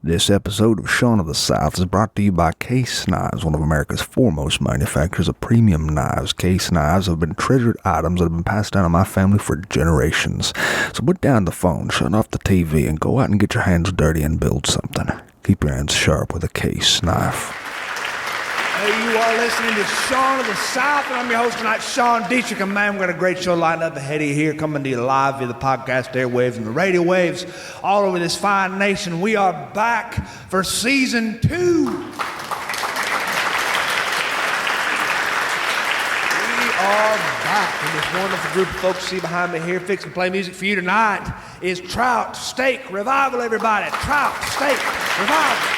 This episode of Shaun of the South is brought to you by Case Knives, one of America's foremost manufacturers of premium knives. Case Knives have been treasured items that have been passed down in my family for generations. So put down the phone, shut off the TV, and go out and get your hands dirty and build something. Keep your hands sharp with a Case knife. Hey, you are listening to Shaun of the South, and I'm your host tonight, Sean Dietrich. And man, we've got a great show lined up ahead of you here, coming to you live via the podcast airwaves and the radio waves all over this fine nation. We are back for season 2. We are back, and this wonderful group of folks you see behind me here fixing to play music for you tonight is Trout Steak Revival, everybody. Trout Steak Revival.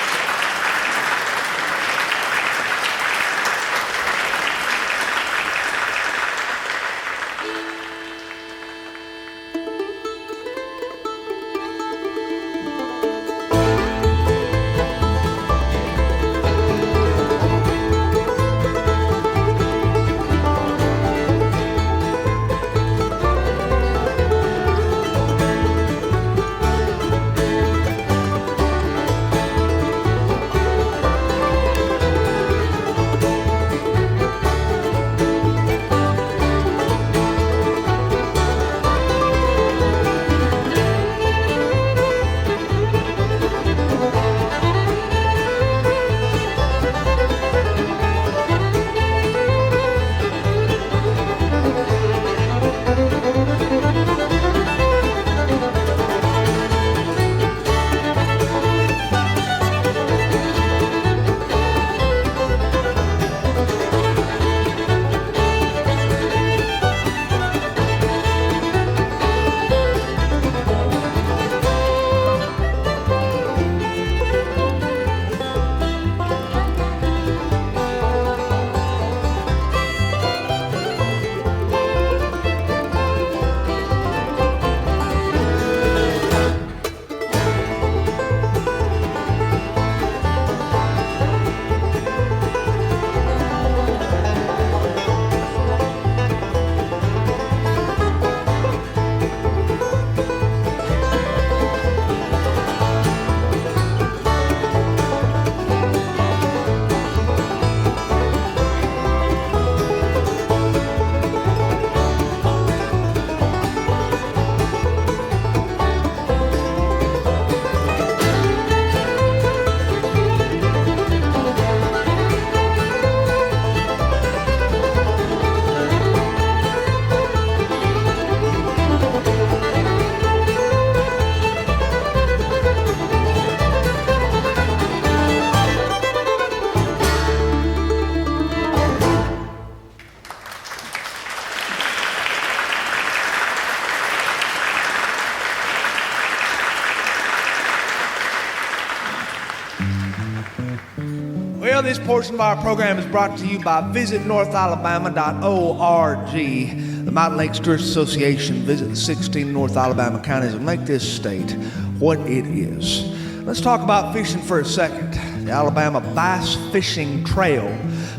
Well, this portion of our program is brought to you by visitnorthalabama.org. The Mountain Lakes Tourist Association visit the 16 North Alabama counties and make this state what it is. Let's talk about fishing for a second. The Alabama Bass Fishing Trail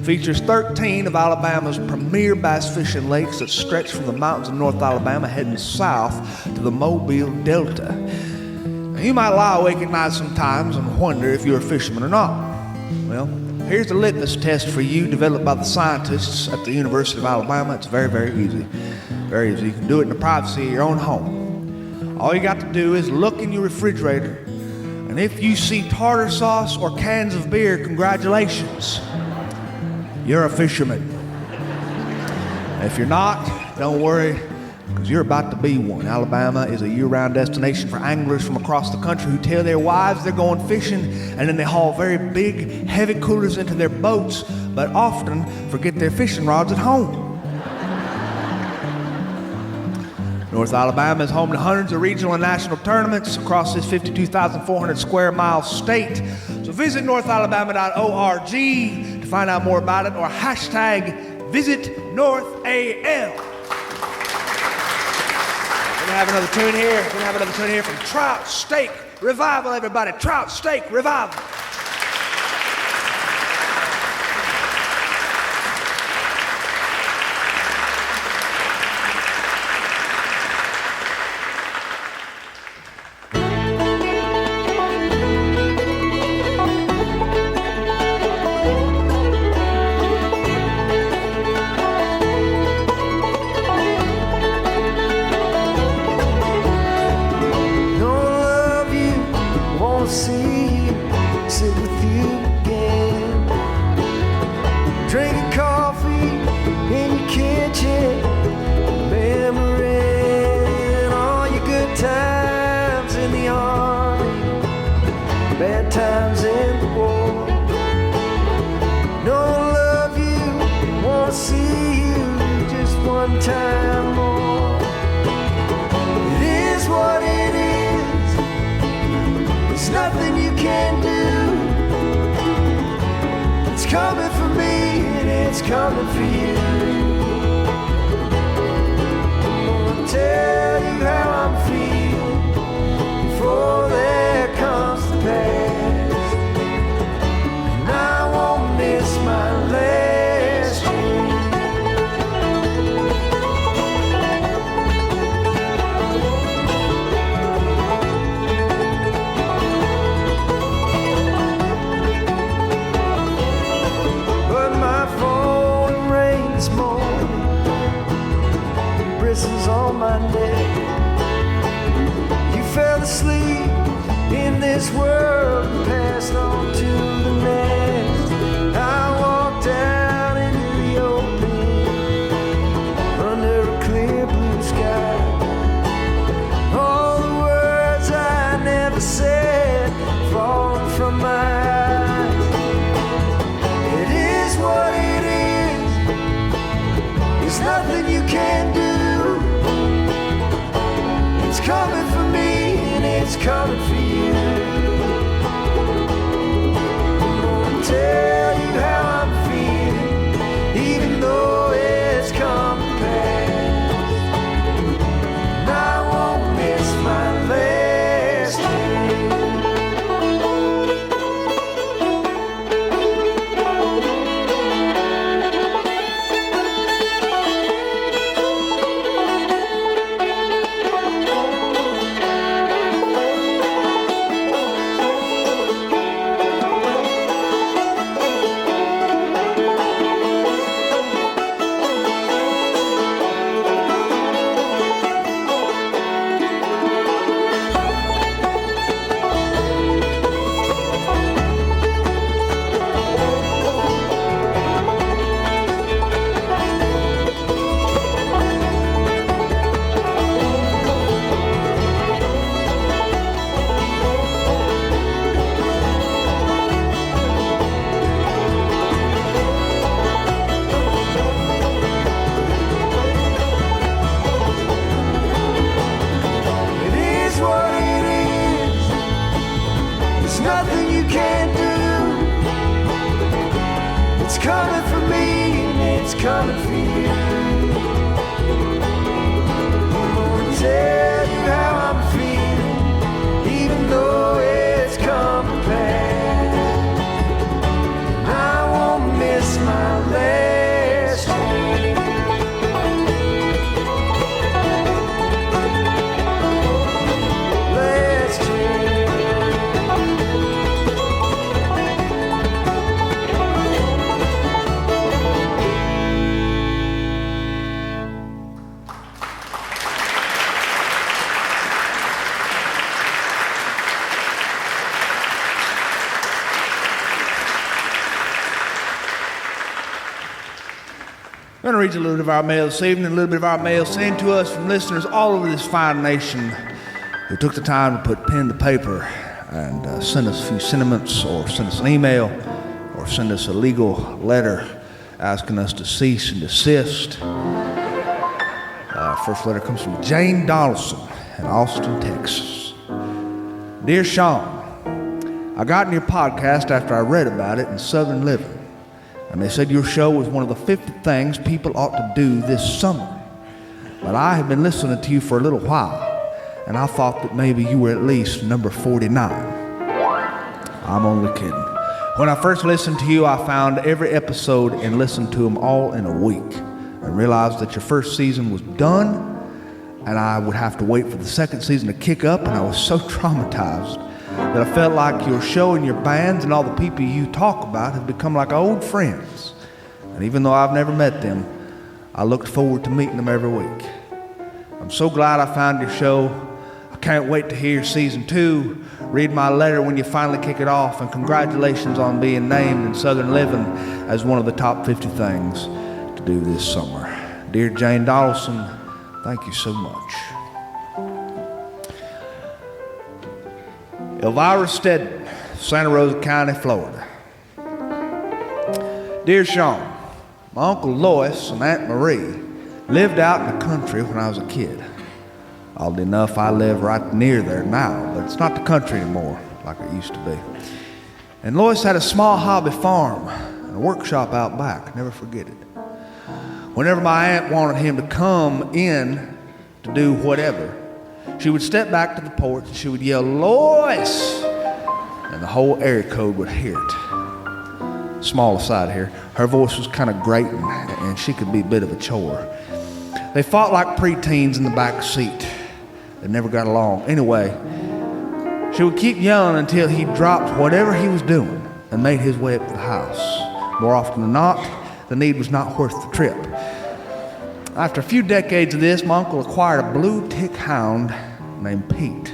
features 13 of Alabama's premier bass fishing lakes that stretch from the mountains of North Alabama heading south to the Mobile Delta. Now, you might lie awake at night sometimes and wonder if you're a fisherman or not. Well, here's the litmus test for you developed by the scientists at the University of Alabama. It's very, very easy. Very easy. You can do it in the privacy of your own home. All you got to do is look in your refrigerator, and if you see tartar sauce or cans of beer, congratulations. You're a fisherman. If you're not, don't worry, because you're about to be one. Alabama is a year-round destination for anglers from across the country who tell their wives they're going fishing, and then they haul very big, heavy coolers into their boats, but often forget their fishing rods at home. North Alabama is home to hundreds of regional and national tournaments across this 52,400 square mile state. So visit northalabama.org to find out more about it, or hashtag VisitNorthAL. We're gonna have another tune here. We're gonna have another tune here from Trout Steak Revival, everybody. Trout Steak Revival. see you, sit with you again. Drinking coffee in your kitchen, remembering all your good times in the army, bad times in the war. No one love you, wanna see you just one time more. It is what it is, there's nothing you can do. It's coming for me and it's coming for you. I'm gonna tell you how I'm feeling before there comes the past, and I won't miss my last dream. But my phone rang this morning, bristles on my neck. You fell asleep in this world and passed on to the next. I walked out into the open under a clear blue sky. All the words I never said falling from my eyes. It is what it is, there's nothing you can do. It's coming for me and it's coming for you. I'm gonna tell you how I'm feeling, even though it's come to pass, and I won't miss my last dream. It is what it is, there's nothing you can do. It's coming for me and it's coming for you. I'm gonna tell you how I'm feeling, even though it's come to pass, and I won't miss my last dream. Last dream. I'm going to read you a little bit of our mail this evening, a little bit of our mail sent to us from listeners all over this fine nation who took the time to put pen to paper and send us a few sentiments, or send us an email, or send us a legal letter asking us to cease and desist. First letter comes from Jane Donaldson in Austin, Texas. Dear Sean, I got in your podcast after I read about it in Southern Living, and they said your show was one of the 50 things people ought to do this summer. But I have been listening to you for a little while, and I thought that maybe you were at least number 49. I'm only kidding. When I first listened to you, I found every episode and listened to them all in a week, and realized that your first season was done, and I would have to wait for the second season to kick up, and I was so traumatized that I felt like your show and your bands and all the people you talk about have become like old friends. And even though I've never met them, I looked forward to meeting them every week. I'm so glad I found your show. I can't wait to hear season 2. Read my letter when you finally kick it off, and congratulations on being named in Southern Living as one of the top 50 things to do this summer. Dear Jane Donaldson, thank you so much. Elvira Stedman, Santa Rosa County, Florida. Dear Sean, my Uncle Lois and Aunt Marie lived out in the country when I was a kid. Oddly enough, I live right near there now, but it's not the country anymore like it used to be. And Lois had a small hobby farm and a workshop out back, never forget it. Whenever my aunt wanted him to come in to do whatever, she would step back to the porch and she would yell, "Lois!" and the whole area code would hear it. Small aside here, her voice was kind of grating and she could be a bit of a chore. They fought like preteens in the back seat. They never got along. Anyway, she would keep yelling until he dropped whatever he was doing and made his way up to the house. More often than not, the need was not worth the trip. After a few decades of this, my uncle acquired a blue tick hound named Pete.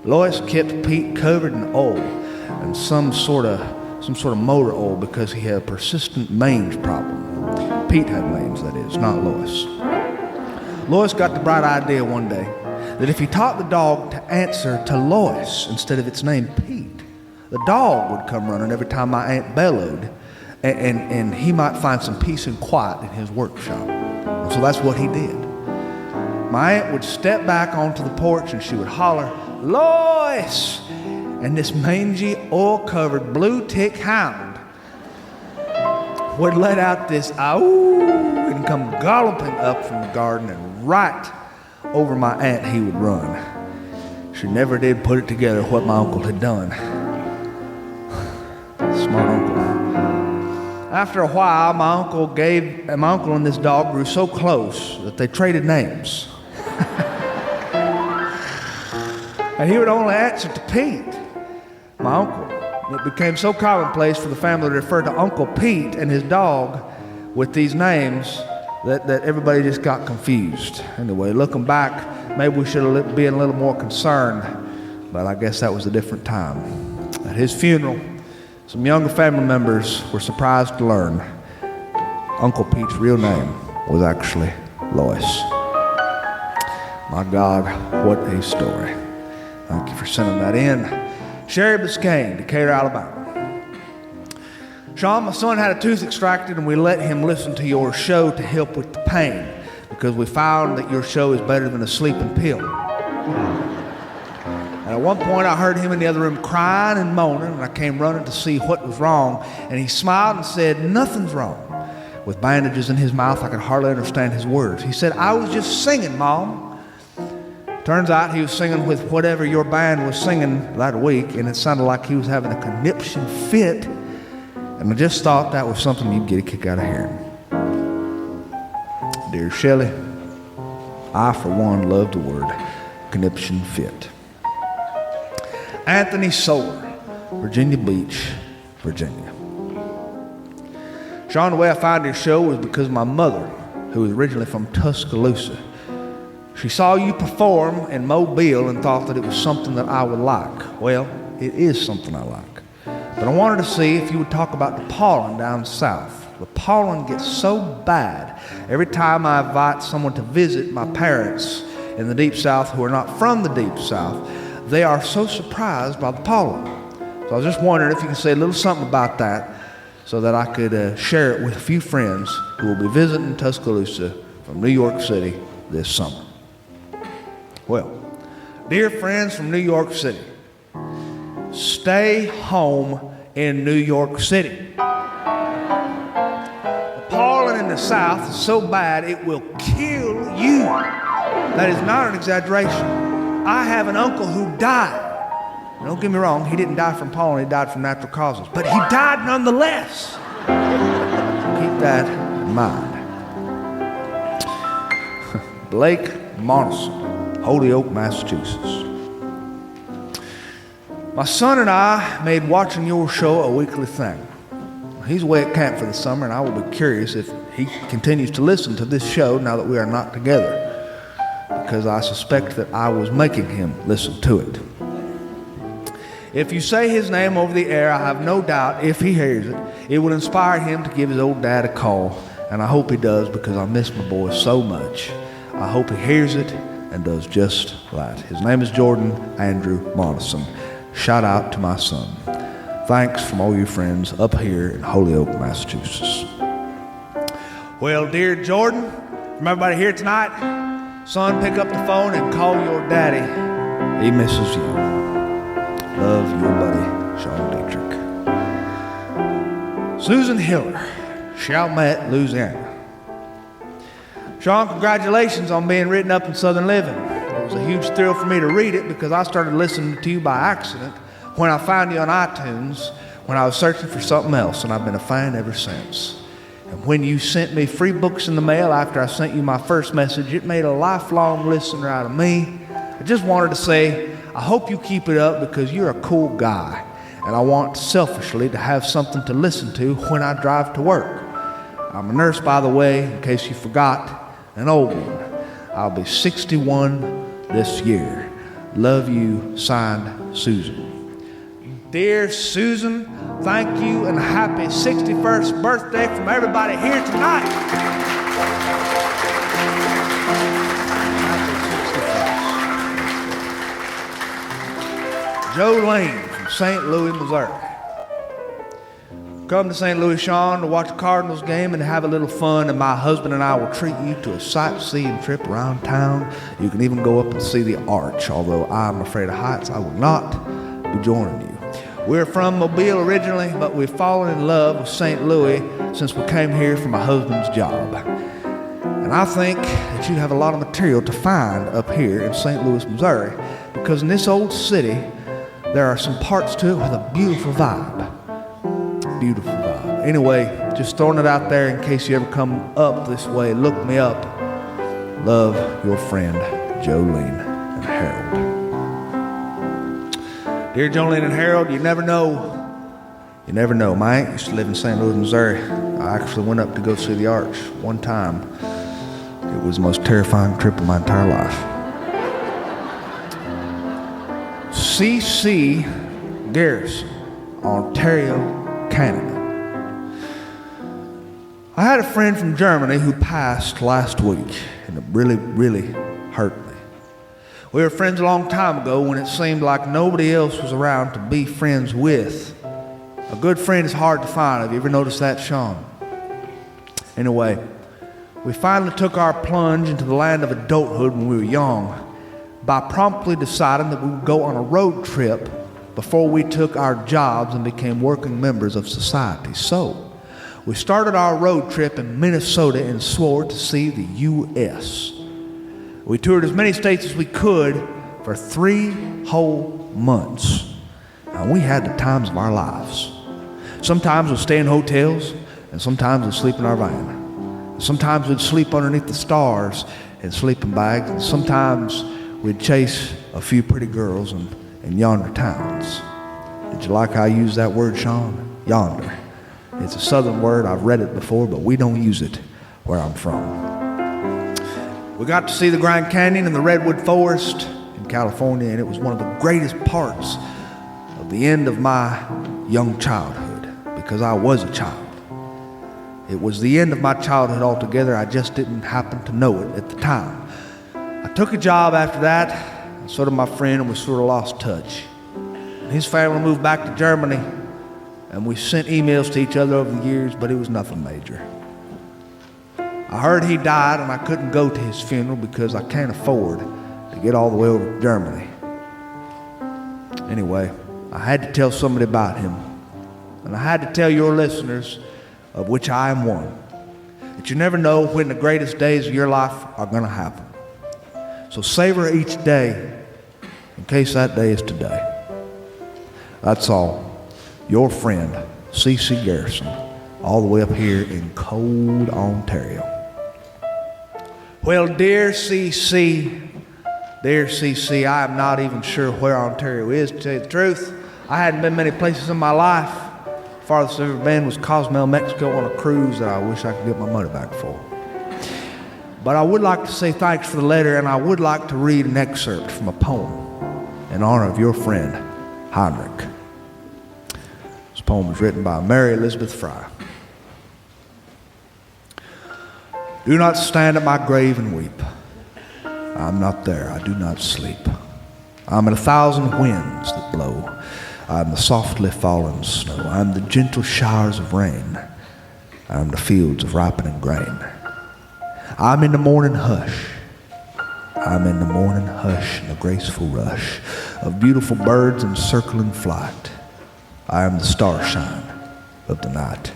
Lois kept Pete covered in oil and some sort of motor oil because he had a persistent mange problem. Pete had mange, that is, not Lois. Lois got the bright idea one day that if he taught the dog to answer to Lois instead of its name Pete, the dog would come running every time my aunt bellowed, and he might find some peace and quiet in his workshop. So that's what he did. My aunt would step back onto the porch and she would holler, "Lois!" And this mangy, oil-covered blue tick hound would let out this "ow" and come galloping up from the garden, and right over my aunt he would run. She never did put it together what my uncle had done. Smart uncle. After a while, my uncle and this dog grew so close that they traded names. And he would only answer to Pete, my uncle. It became so commonplace for the family to refer to Uncle Pete and his dog with these names that everybody just got confused. Anyway, looking back, maybe we should have been a little more concerned, but I guess that was a different time. At his funeral, some younger family members were surprised to learn Uncle Pete's real name was actually Lois. My God, what a story. Thank you for sending that in. Sherry Biscayne, Decatur, Alabama. Sean, my son had a tooth extracted and we let him listen to your show to help with the pain because we found that your show is better than a sleeping pill. And at one point I heard him in the other room crying and moaning, and I came running to see what was wrong, and he smiled and said, "Nothing's wrong." With bandages in his mouth, I could hardly understand his words. He said, "I was just singing, Mom." Turns out he was singing with whatever your band was singing that week, and it sounded like he was having a conniption fit, and I just thought that was something you'd get a kick out of hearing. Dear Shelley, I, for one, love the word conniption fit. Anthony Sower, Virginia Beach, Virginia. Sean, the way I found your show was because my mother, who was originally from Tuscaloosa, she saw you perform in Mobile and thought that it was something that I would like. Well, it is something I like. But I wanted to see if you would talk about the pollen down south. The pollen gets so bad every time I invite someone to visit my parents in the Deep South who are not from the Deep South. They are so surprised by the pollen. So I was just wondering if you could say a little something about that so that I could share it with a few friends who will be visiting Tuscaloosa from New York City this summer. Well, dear friends from New York City, stay home in New York City. The pollen in the South is so bad it will kill you. That is not an exaggeration. I have an uncle who died. Don't get me wrong, he didn't die from pollen, he died from natural causes. But he died nonetheless. Keep that in mind. Blake Monson, Holyoke, Massachusetts. My son and I made watching your show a weekly thing. He's away at camp for the summer, and I will be curious if he continues to listen to this show now that we are not together. because I suspect that I was making him listen to it. If you say his name over the air, I have no doubt if he hears it, it will inspire him to give his old dad a call. And I hope he does, because I miss my boy so much. I hope he hears it and does just that. His name is Jordan Andrew Monison. Shout out to my son. Thanks from all you friends up here in Holyoke, Massachusetts. Well, dear Jordan, from everybody here tonight, son, pick up the phone and call your daddy. He misses you. Love, your buddy, Sean Dietrich. Susan Hiller, Chalmette, Louisiana. Sean, congratulations on being written up in Southern Living. It was a huge thrill for me to read it because I started listening to you by accident when I found you on iTunes when I was searching for something else, and I've been a fan ever since. And when you sent me free books in the mail after I sent you my first message, it made a lifelong listener out of me. I just wanted to say, I hope you keep it up because you're a cool guy, and I want selfishly to have something to listen to when I drive to work. I'm a nurse, by the way, in case you forgot, an old one. I'll be 61 this year. Love you, signed, Susan. Dear Susan, thank you and happy 61st birthday from everybody here tonight. Jolene from St. Louis, Missouri. Come to St. Louis, Sean, to watch a Cardinals game and have a little fun, and my husband and I will treat you to a sightseeing trip around town. You can even go up and see the Arch, although I'm afraid of heights. I will not be joining you. We're from Mobile originally, but we've fallen in love with St. Louis since we came here for my husband's job. And I think that you have a lot of material to find up here in St. Louis, Missouri, because in this old city, there are some parts to it with a beautiful vibe. Beautiful vibe. Anyway, just throwing it out there in case you ever come up this way, look me up. Love, your friend, Jolene and Harold. Dear Jolene and Harold, you never know. You never know. My aunt used to live in St. Louis, Missouri. I actually went up to go see the Arch one time. It was the most terrifying trip of my entire life. C.C. Garrison, Ontario, Canada. I had a friend from Germany who passed last week, and it really, really hurt me. We were friends a long time ago when it seemed like nobody else was around to be friends with. A good friend is hard to find. Have you ever noticed that, Sean? Anyway, we finally took our plunge into the land of adulthood when we were young by promptly deciding that we would go on a road trip before we took our jobs and became working members of society. So, we started our road trip in Minnesota and swore to see the U.S. We toured as many states as we could for 3 whole months. And we had the times of our lives. Sometimes we'd stay in hotels, and sometimes we'd sleep in our van. Sometimes we'd sleep underneath the stars in sleeping bags, and sometimes we'd chase a few pretty girls in yonder towns. Did you like how I used that word, Sean? Yonder. It's a southern word. I've read it before, but we don't use it where I'm from. We got to see the Grand Canyon and the Redwood Forest in California, and it was one of the greatest parts of the end of my young childhood, because I was a child. It was the end of my childhood altogether. I just didn't happen to know it at the time. I took a job after that, and so did my friend, and we sort of lost touch. And his family moved back to Germany, and we sent emails to each other over the years, but it was nothing major. I heard he died, and I couldn't go to his funeral because I can't afford to get all the way over to Germany. Anyway, I had to tell somebody about him, and I had to tell your listeners, of which I am one, that you never know when the greatest days of your life are going to happen. So savor each day in case that day is today. That's all. Your friend, C.C. Garrison, all the way up here in cold Ontario. Well, dear C.C., I am not even sure where Ontario is, to tell you the truth. I hadn't been many places in my life. The farthest I've ever been was Cozumel, Mexico, on a cruise that I wish I could get my money back for. But I would like to say thanks for the letter, and I would like to read an excerpt from a poem in honor of your friend, Heinrich. This poem was written by Mary Elizabeth Fry. Do not stand at my grave and weep. I am not there, I do not sleep. I am in 1,000 winds that blow. I am the softly falling snow. I am the gentle showers of rain. I am the fields of ripening grain. I am in the morning hush. I am in the morning hush and the graceful rush of beautiful birds in circling flight. I am the starshine of the night.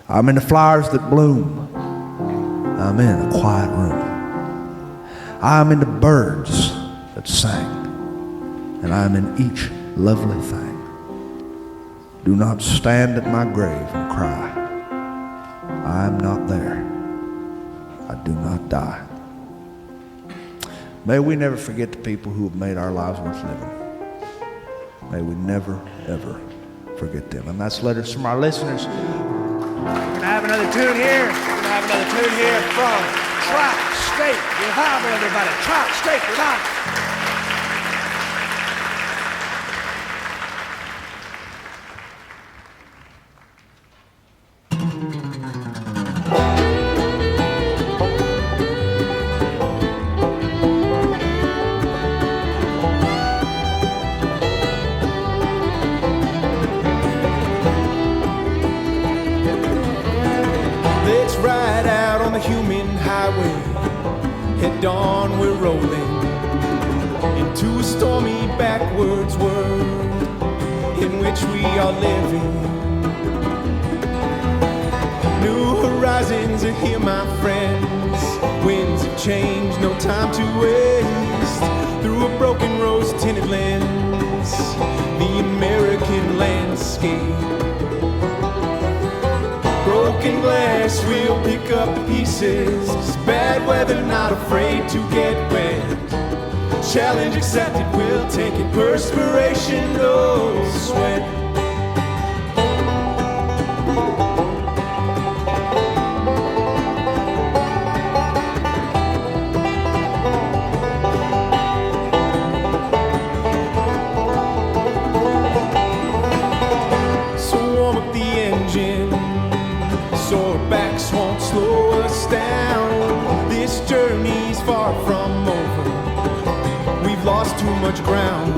I am in the flowers that bloom. I am in a quiet room. I am in the birds that sang. And I am in each lovely thing. Do not stand at my grave and cry. I am not there. I do not die. May we never forget the people who have made our lives worth living. May we never, ever forget them. And that's letters from our listeners. We're going to have another tune here. We're going to have another tune here from Tri-State Revival, everybody. Tri-State Revival. Let's ride out on the human highway. At dawn we're rolling into a stormy backwards world in which we are living. New horizons are here, my friends. Winds of change, no time to waste. Through a broken rose-tinted lens, the American landscape. Broken glass, we'll pick up the pieces. It's bad weather, not afraid to get wet. Challenge accepted, we'll take it. Perspiration, no sweat. So warm up the engine, so our backs won't slow us down. This journey's far from over. We've lost too much ground.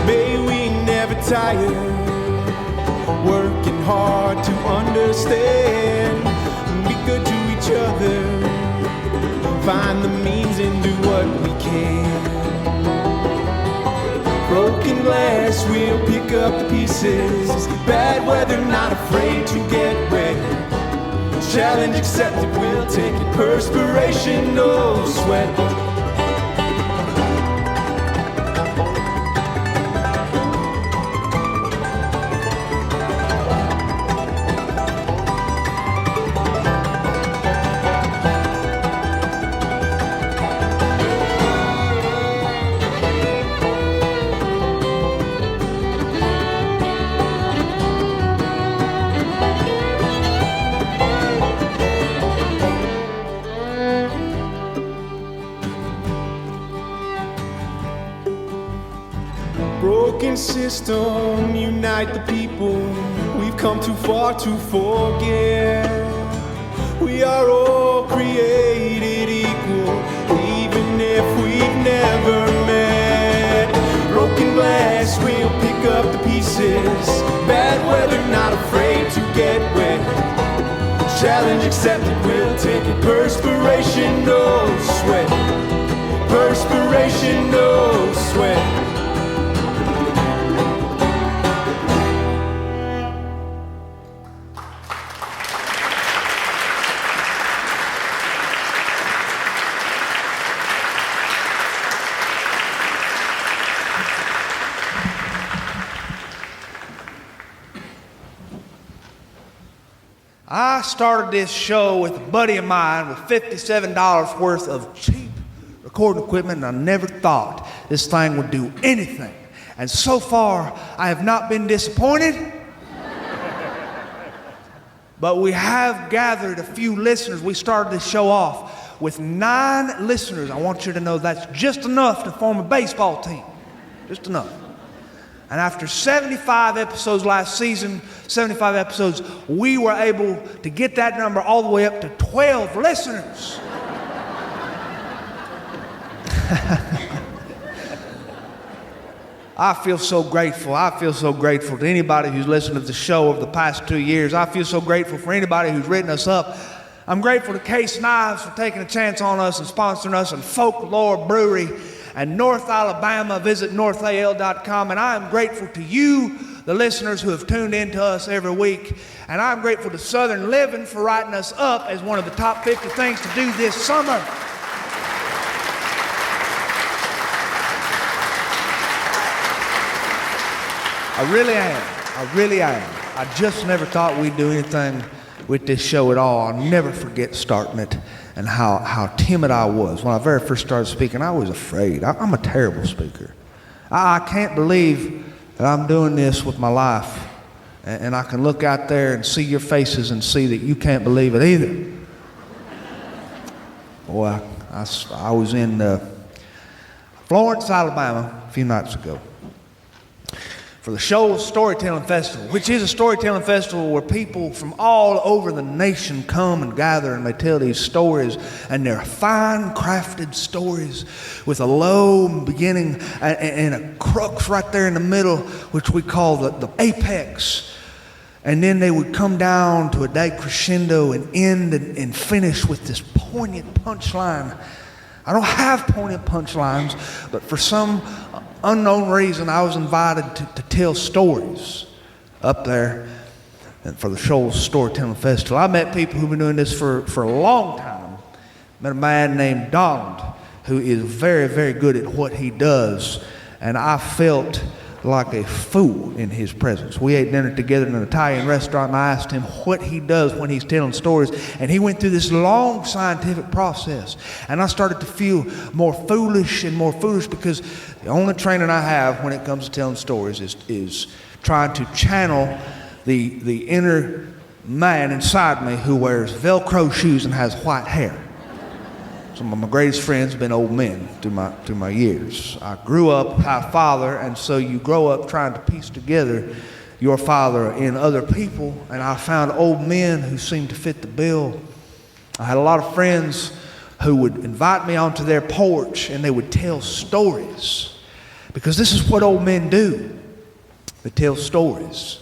May we never tire, working hard to understand. Be good to each other, find the means and do what we can. Broken glass, we'll pick up the pieces. Bad weather, not afraid to get wet. Challenge accepted, we'll take it. Perspiration, no sweat. Broken system, unite the people. We've come too far to forget. We are all created equal, even if we've never met. Broken glass, we'll pick up the pieces. Bad weather, not afraid to get wet. Challenge accepted, we'll take it. Perspiration, no sweat. Perspiration, no sweat. I started this show with a buddy of mine with $57 worth of cheap recording equipment, and I never thought this thing would do anything. And so far, I have not been disappointed. but we have gathered a few listeners. We started this show off with 9 listeners. I want you to know that's just enough to form a baseball team. Just enough. And after 75 episodes last season, 75 episodes, we were able to get that number all the way up to 12 listeners. I feel so grateful. I feel so grateful to anybody who's listened to the show over the past 2 years. I feel so grateful for anybody who's written us up. I'm grateful to Case Knives for taking a chance on us and sponsoring us, and Folklore Brewery and North Alabama. Visit northal.com. And I am grateful to you, the listeners who have tuned in to us every week. And I'm grateful to Southern Living for writing us up as one of the top 50 things to do this summer. I really am. I just never thought we'd do anything with this show at all. I'll never forget starting it and how timid I was. When I very first started speaking, I was afraid. I'm a terrible speaker. I can't believe that I'm doing this with my life, and I can look out there and see your faces and see that you can't believe it either. Boy, I was in Florence, Alabama a few nights ago for the Shoals Storytelling Festival, which is a storytelling festival where people from all over the nation come and gather and they tell these stories, and they're fine crafted stories with a low beginning and a crux right there in the middle, which we call the apex. And then they would come down to a decrescendo and end and finish with this poignant punchline. I don't have poignant punchlines, but for some unknown reason, I was invited to tell stories up there and for the Shoals Storytelling Festival. I met people who've been doing this for a long time. Met a man named Donald who is very, very good at what he does, and I felt like a fool in his presence. We ate dinner together in an Italian restaurant, and I asked him what he does when he's telling stories, and he went through this long scientific process, and I started to feel more foolish because the only training I have when it comes to telling stories is trying to channel the inner man inside me who wears Velcro shoes and has white hair. Some of my greatest friends have been old men through my years. I grew up without a father, and so you grow up trying to piece together your father in other people, and I found old men who seemed to fit the bill. I had a lot of friends who would invite me onto their porch, and they would tell stories, because this is what old men do. They tell stories.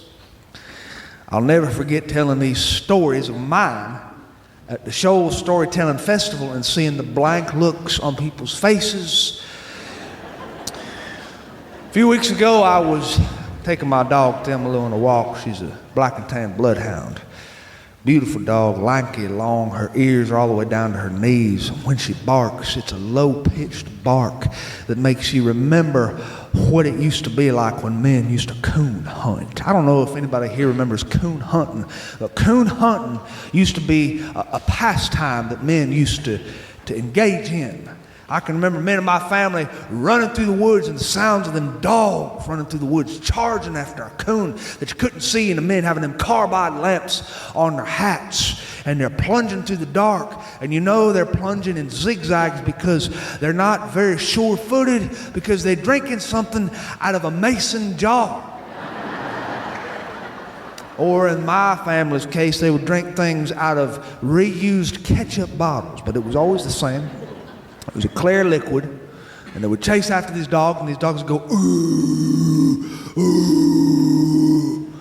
I'll never forget telling these stories of mine at the Shoals Storytelling Festival and seeing the blank looks on people's faces. A few weeks ago, I was taking my dog, Thelma on a walk. She's a black and tan bloodhound. Beautiful dog, lanky, long. Her ears are all the way down to her knees. When she barks, it's a low-pitched bark that makes you remember what it used to be like when men used to coon hunt. I don't know if anybody here remembers coon hunting, but coon hunting used to be a pastime that men used to engage in. I can remember men in my family running through the woods and the sounds of them dogs running through the woods, charging after a coon that you couldn't see, and the men having them carbide lamps on their hats, and they're plunging through the dark, and you know they're plunging in zigzags because they're not very sure-footed, because they're drinking something out of a mason jar. Or in my family's case, they would drink things out of reused ketchup bottles, but it was always the same. It was a clear liquid, and they would chase after these dogs, and these dogs would go, ooh, ooh.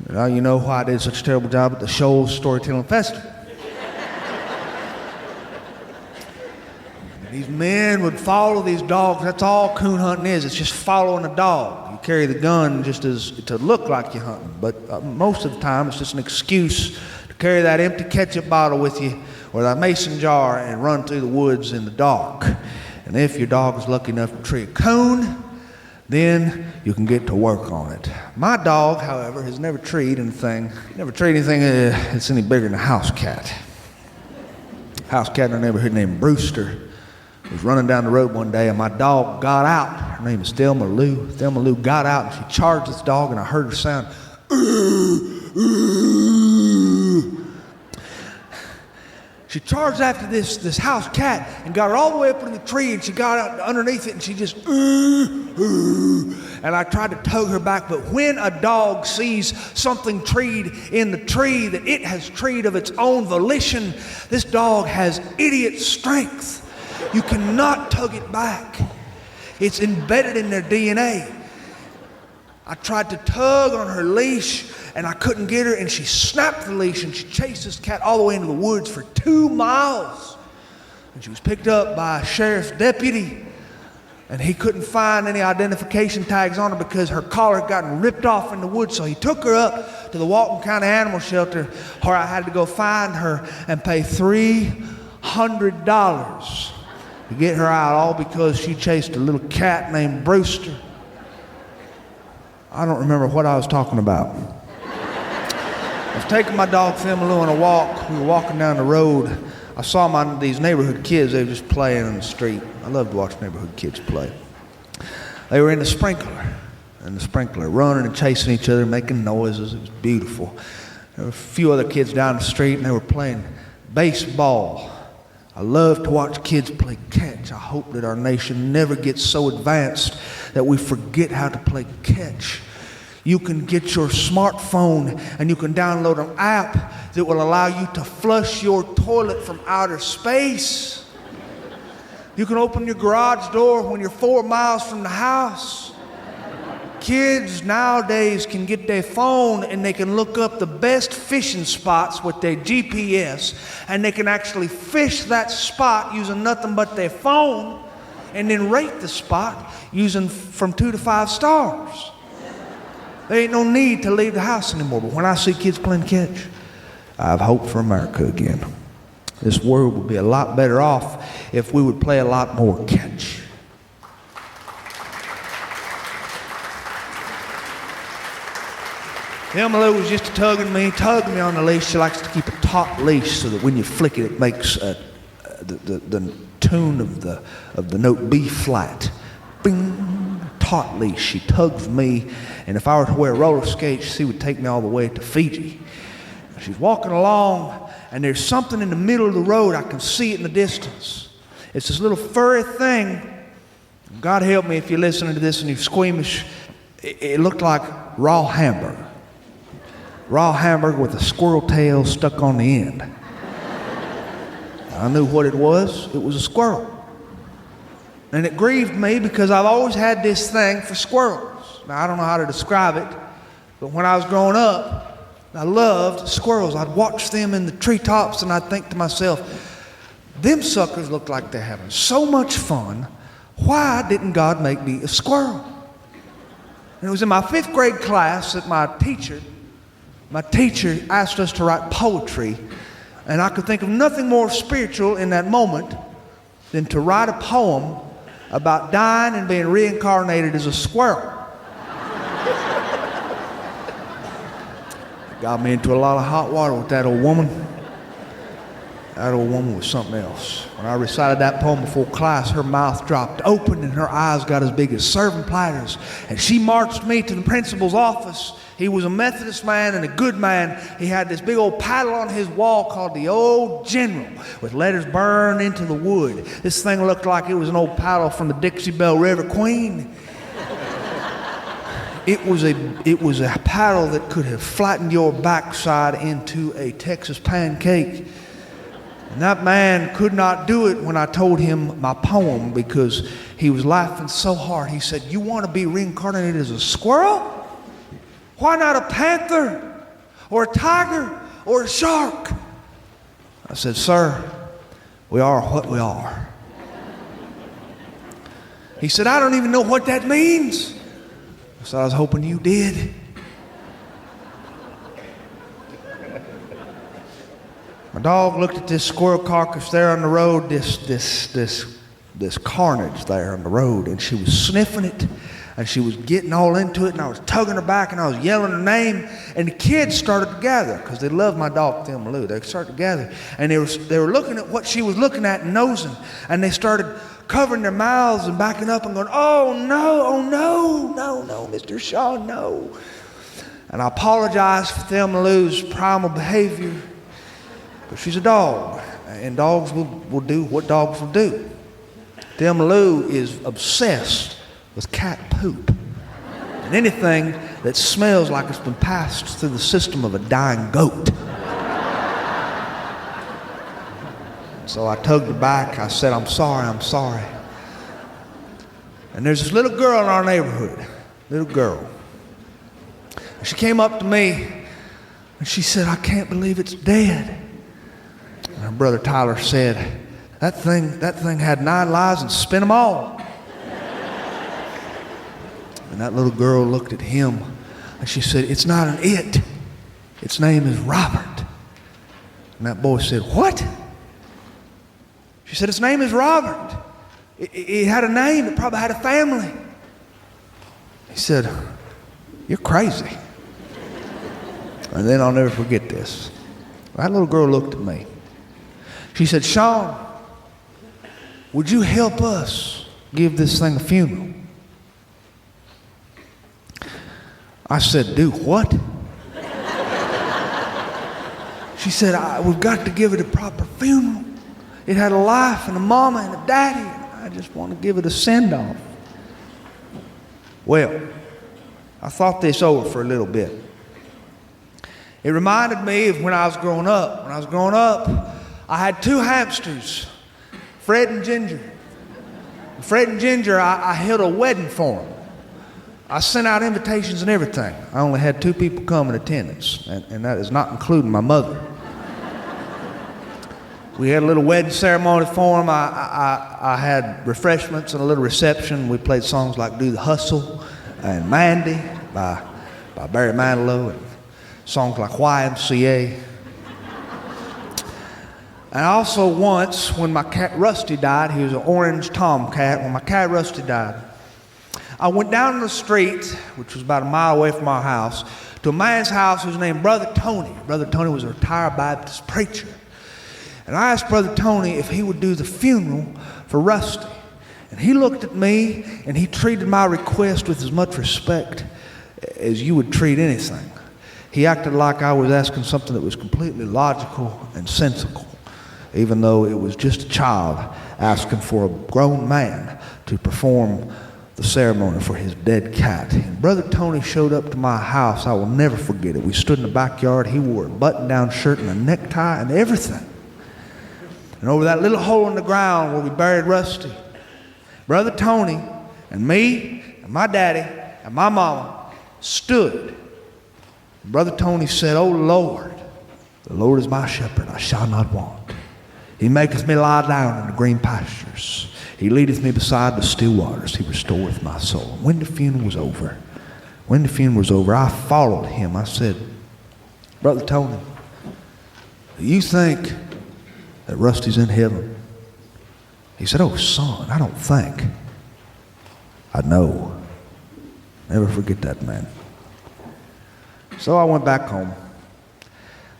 Now you know why I did such a terrible job at the Shoals Storytelling Festival. These men would follow these dogs. That's all coon hunting is. It's just following a dog. You carry the gun just as to look like you're hunting, but most of the time it's just an excuse to carry that empty ketchup bottle with you or that mason jar and run through the woods in the dark. And if your dog is lucky enough to tree a coon, then you can get to work on it. My dog, however, has never treed anything that's any bigger than a house cat. House cat in our neighborhood named Brewster was running down the road one day, and my dog got out. Her name is Thelma Lou. Thelma Lou got out, and she charged this dog, and I heard her sound, ooh, She charged after this house cat and got her all the way up in the tree, and she got out underneath it and she just, and I tried to tug her back. But when a dog sees something treed in the tree that it has treed of its own volition, this dog has idiot strength. You cannot tug it back. It's embedded in their DNA. I tried to tug on her leash and I couldn't get her, and she snapped the leash and she chased this cat all the way into the woods for 2 miles. And she was picked up by a sheriff's deputy, and he couldn't find any identification tags on her because her collar had gotten ripped off in the woods. So he took her up to the Walton County Animal Shelter, where I had to go find her and pay $300 to get her out, all because she chased a little cat named Brewster. I don't remember what I was talking about. I was taking my dog Thelma Lou on a walk. We were walking down the road. I saw these neighborhood kids. They were just playing on the street. I love to watch neighborhood kids play. They were in the sprinkler, running and chasing each other, making noises. It was beautiful. There were a few other kids down the street, and they were playing baseball. I love to watch kids play catch. I hope that our nation never gets so advanced that we forget how to play catch. You can get your smartphone and you can download an app that will allow you to flush your toilet from outer space. You can open your garage door when you're 4 miles from the house. Kids nowadays can get their phone and they can look up the best fishing spots with their GPS, and they can actually fish that spot using nothing but their phone, and then rate the spot using from 2 to 5 stars. There ain't no need to leave the house anymore. But when I see kids playing catch, I have hope for America again. This world would be a lot better off if we would play a lot more catch. Thelma Lou was just tugging me on the leash. She likes to keep a taut leash so that when you flick it, it makes the tune of the note B flat. Bing. Taut leash. She tugs me, and if I were to wear roller skates, she would take me all the way to Fiji. She's walking along, and there's something in the middle of the road. I can see it in the distance. It's this little furry thing. God help me if you're listening to this and you're squeamish. It looked like raw hamburger. Raw hamburger with a squirrel tail stuck on the end. I knew what it was. It was a squirrel. And it grieved me because I've always had this thing for squirrels. Now, I don't know how to describe it, but when I was growing up, I loved squirrels. I'd watch them in the treetops, and I'd think to myself, them suckers look like they're having so much fun. Why didn't God make me a squirrel? And it was in my 5th grade class that my teacher asked us to write poetry, and I could think of nothing more spiritual in that moment than to write a poem about dying and being reincarnated as a squirrel. Got me into a lot of hot water with that old woman. That old woman was something else. When I recited that poem before class, her mouth dropped open and her eyes got as big as serving platters. And she marched me to the principal's office. He was a Methodist man and a good man. He had this big old paddle on his wall called the Old General with letters burned into the wood. This thing looked like it was an old paddle from the Dixie Belle River Queen. It was a paddle that could have flattened your backside into a Texas pancake. And that man could not do it when I told him my poem because he was laughing so hard. He said, "You want to be reincarnated as a squirrel? Why not a panther or a tiger or a shark?" I said, "Sir, we are what we are." He said, "I don't even know what that means." I said, "I was hoping you did." My dog looked at this squirrel carcass there on the road, this carnage there on the road, and she was sniffing it, and she was getting all into it, and I was tugging her back, and I was yelling her name, and the kids started to gather because they love my dog Thelma Lou. They started to gather, and they were looking at what she was looking at and nosing, and they started covering their mouths and backing up and going, "Oh no, Mr. Shaw, no." And I apologize for Thelma Lou's primal behavior, but she's a dog, and dogs will do what dogs will do. Thelma Lou is obsessed with cat poop and anything that smells like it's been passed through the system of a dying goat. So I tugged her back. I said, I'm sorry. And there's this little girl in our neighborhood, little girl. She came up to me and she said, I can't believe it's dead. And her brother Tyler said, that thing had 9 lives and spent them all. And that little girl looked at him and she said, it's not an it. Its name is Robert. And that boy said, what? She said, its name is Robert. It had a name. It probably had a family. He said, you're crazy. And then I'll never forget this. That little girl looked at me. She said, Sean, would you help us give this thing a funeral? I said, do what? She said, we've got to give it a proper funeral. It had a life and a mama and a daddy. I just want to give it a send-off. Well, I thought this over for a little bit. It reminded me of when I was growing up. When I was growing up, I had 2 hamsters, Fred and Ginger. Fred and Ginger, I held a wedding for them. I sent out invitations and everything. I only had 2 people come in attendance, and that is not including my mother. We had a little wedding ceremony for them. I had refreshments and a little reception. We played songs like Do the Hustle and Mandy by Barry Manilow, and songs like YMCA. And also once, when my cat Rusty died, he was an orange tomcat. When my cat Rusty died, I went down the street, which was about a mile away from our house, to a man's house who was named Brother Tony. Brother Tony was a retired Baptist preacher. And I asked Brother Tony if he would do the funeral for Rusty. And he looked at me and he treated my request with as much respect as you would treat anything. He acted like I was asking something that was completely logical and sensible, even though it was just a child asking for a grown man to perform the ceremony for his dead cat. And Brother Tony showed up to my house. I will never forget it. We stood in the backyard. He wore a button-down shirt and a necktie and everything. And over that little hole in the ground where we buried Rusty, Brother Tony and me and my daddy and my mama stood. Brother Tony said, "O Lord, the Lord is my shepherd, I shall not want. He maketh me lie down in the green pastures. He leadeth me beside the still waters. He restoreth my soul." When the funeral was over, I followed him. I said, "Brother Tony, do you think that Rusty's in heaven?" He said, "Oh, son, I don't think." I know. Never forget that, man. So I went back home.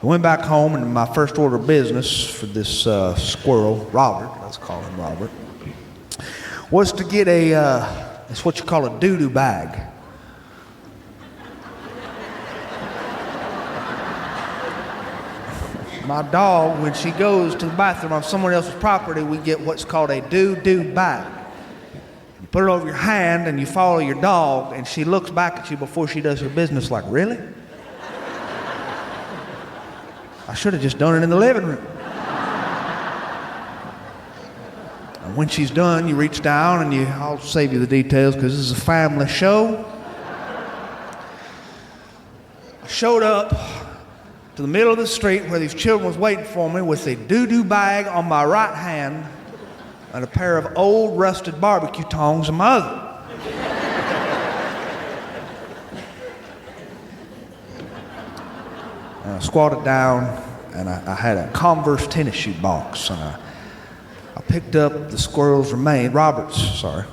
And my first order of business for this squirrel, Robert, let's call him Robert, was to get it's what you call a doo-doo bag. My dog, when she goes to the bathroom on someone else's property, we get what's called a doo-doo bag. You put it over your hand and you follow your dog, and she looks back at you before she does her business like, "Really? I should have just done it in the living room." And when she's done, you reach down and I'll save you the details because this is a family show. I showed up to the middle of the street where these children was waiting for me with a doo-doo bag on my right hand and a pair of old rusted barbecue tongs in my other. And I squatted down and I had a Converse tennis shoe box, and I picked up the squirrel's remains, I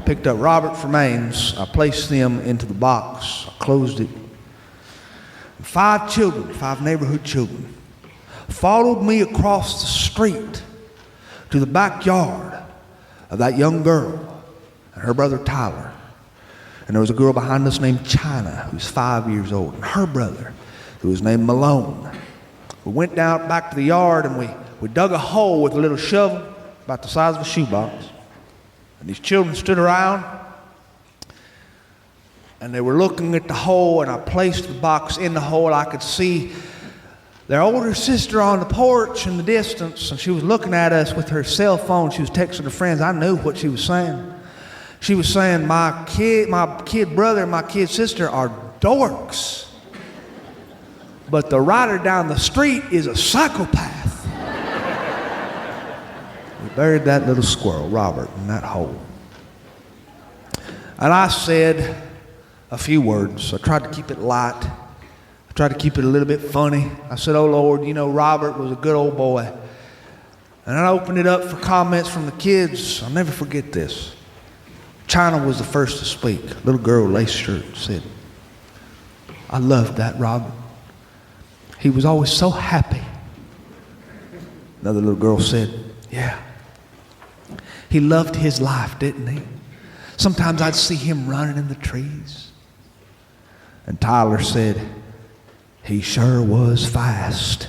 picked up Robert's remains, I placed them into the box, I closed it. 5 neighborhood children, followed me across the street to the backyard of that young girl and her brother Tyler. And there was a girl behind us named China, who's 5 years old, and her brother, who was named Malone. We went down back to the yard and we dug a hole with a little shovel about the size of a shoebox. And these children stood around and they were looking at the hole, and I placed the box in the hole. I could see their older sister on the porch in the distance, and she was looking at us with her cell phone. She was texting her friends. I knew what she was saying. She was saying, my kid brother and my kid sister are dorks, but the rider down the street is a psychopath. We buried that little squirrel, Robert, in that hole. And I said a few words. I tried to keep it light. I tried to keep it a little bit funny. I said, oh Lord, you know, Robert was a good old boy. And I opened it up for comments from the kids. I'll never forget this. China was the first to speak. Little girl, lace shirt, said, I loved that Robert. He was always so happy. Another little girl said, yeah. He loved his life, didn't he? Sometimes I'd see him running in the trees. And Tyler said, he sure was fast.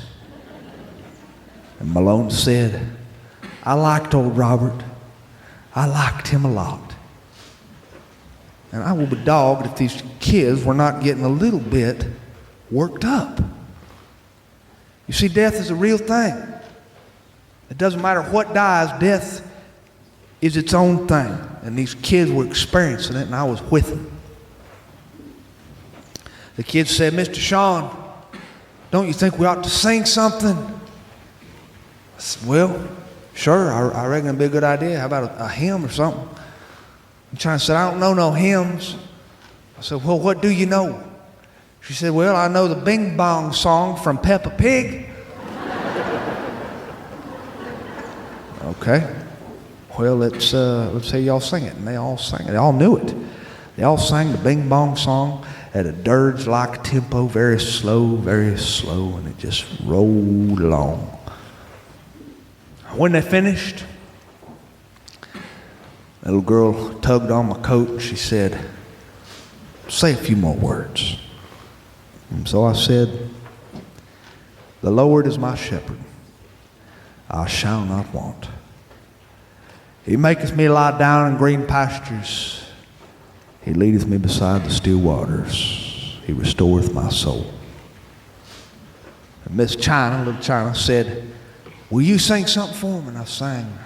And Malone said, I liked old Robert. I liked him a lot. And I will be dogged if these kids were not getting a little bit worked up. You see, death is a real thing. It doesn't matter what dies, death is its own thing. And these kids were experiencing it, and I was with them. The kids said, Mr. Sean, don't you think we ought to sing something? I said, well, sure, I reckon it'd be a good idea. How about a hymn or something? And China said, I don't know no hymns. I said, well, what do you know? She said, well, I know the Bing Bong song from Peppa Pig. Okay. Well, let's say y'all sing it. And they all sang it. They all knew it. They all sang the Bing Bong song at a dirge-like tempo, very slow, and it just rolled along. When they finished, the little girl tugged on my coat and she said, say a few more words. And so I said, the Lord is my shepherd, I shall not want. He maketh me lie down in green pastures. He leadeth me beside the still waters. He restoreth my soul. And Miss China, little China, said, will you sing something for me? And I sang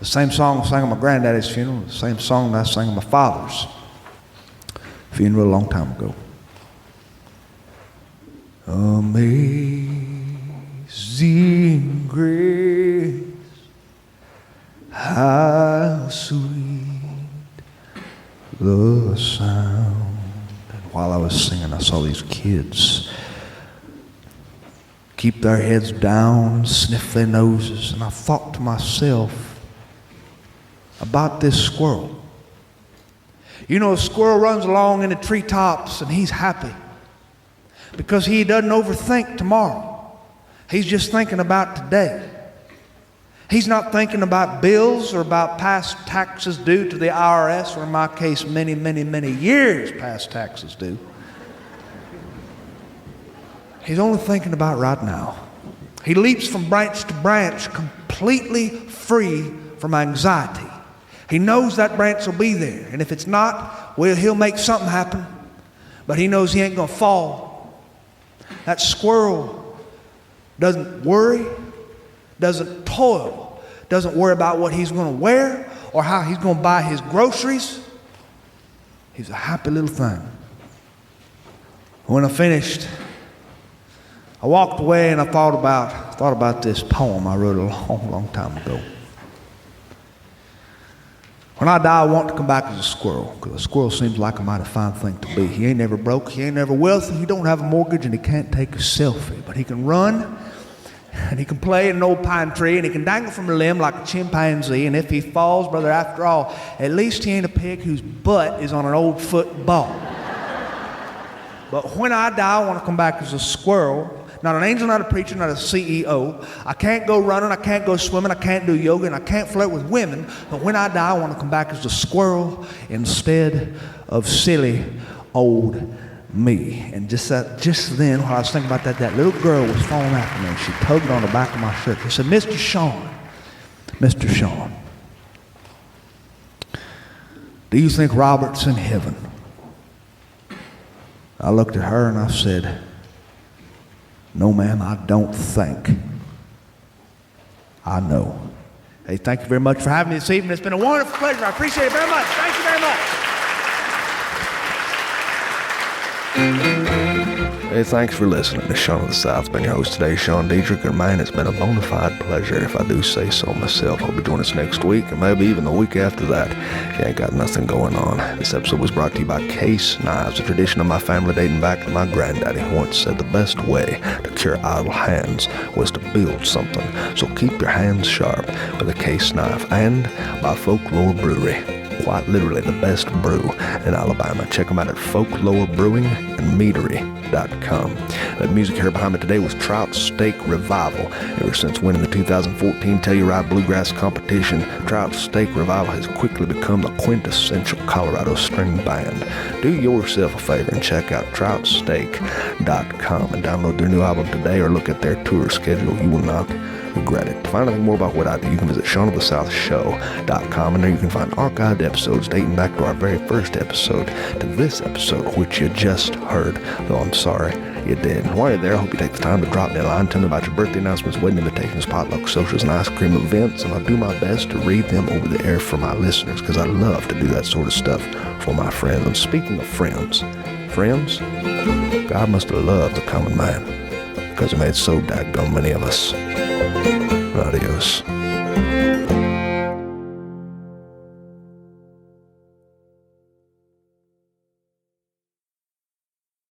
the same song I sang at my granddaddy's funeral, the same song that I sang at my father's funeral a long time ago. Amazing grace, how sweet the sound. And while I was singing, I saw these kids keep their heads down, sniff their noses, and I thought to myself about this squirrel. You know, a squirrel runs along in the treetops and he's happy because he doesn't overthink tomorrow. He's just thinking about today. He's not thinking about bills or about past taxes due to the IRS, or in my case, many, many, many years past taxes due. He's only thinking about right now. He leaps from branch to branch completely free from anxiety. He knows that branch will be there, and if it's not, well, he'll make something happen, but he knows he ain't gonna fall. That squirrel doesn't worry, doesn't toil, doesn't worry about what he's going to wear or how he's going to buy his groceries. He's a happy little thing. When I finished, I walked away and I thought about this poem I wrote a long, long time ago. When I die, I want to come back as a squirrel, because a squirrel seems like a mighty fine thing to be. He ain't never broke, he ain't never wealthy, he don't have a mortgage, and he can't take a selfie, but he can run. And he can play in an old pine tree, and he can dangle from a limb like a chimpanzee. And if he falls, brother, after all, at least he ain't a pig whose butt is on an old football. But when I die, I want to come back as a squirrel, Not an angel, not a preacher, not a CEO. I can't go running, I can't go swimming, I can't do yoga, and I can't flirt with women. But when I die, I want to come back as a squirrel instead of silly old me. And just then, while I was thinking about that little girl was falling after me, and she tugged on the back of my shirt. She said, Mr. Sean, do you think Robert's in heaven? I looked at her and I said, no, ma'am, I don't think. I know. Hey, thank you very much for having me this evening. It's been a wonderful pleasure. I appreciate it very much. Thank you very much. Hey, thanks for listening to Sean of the South. Been your host today, Sean Dietrich, and man, it's been a bona fide pleasure, if I do say so myself. Hope you join us next week, and maybe even the week after that, if you ain't got nothing going on. This episode was brought to you by Case Knives, a tradition of my family dating back to my granddaddy, who once said the best way to cure idle hands was to build something. So keep your hands sharp with a case knife, and by Folklore Brewery. Quite literally the best brew in Alabama. Check them out at folklorebrewingandmeadery.com. The music here behind me today was Trout Steak Revival. Ever since winning the 2014 Telluride Bluegrass competition, Trout Steak Revival has quickly become the quintessential Colorado string band. Do yourself a favor and check out troutsteak.com and download their new album today, or look at their tour schedule. You will not regret it. To find out more about what I do, you can visit SeanOfTheSouthShow.com, and there you can find archived episodes dating back to our very first episode to this episode, which you just heard, though I'm sorry you did. And while you're there, I hope you take the time to drop me a line, tell me about your birthday announcements, wedding invitations, potluck socials, and ice cream events, and I'll do my best to read them over the air for my listeners, because I love to do that sort of stuff for my friends. And speaking of friends, God must have loved the common man, because he made so daggone many of us. Adios.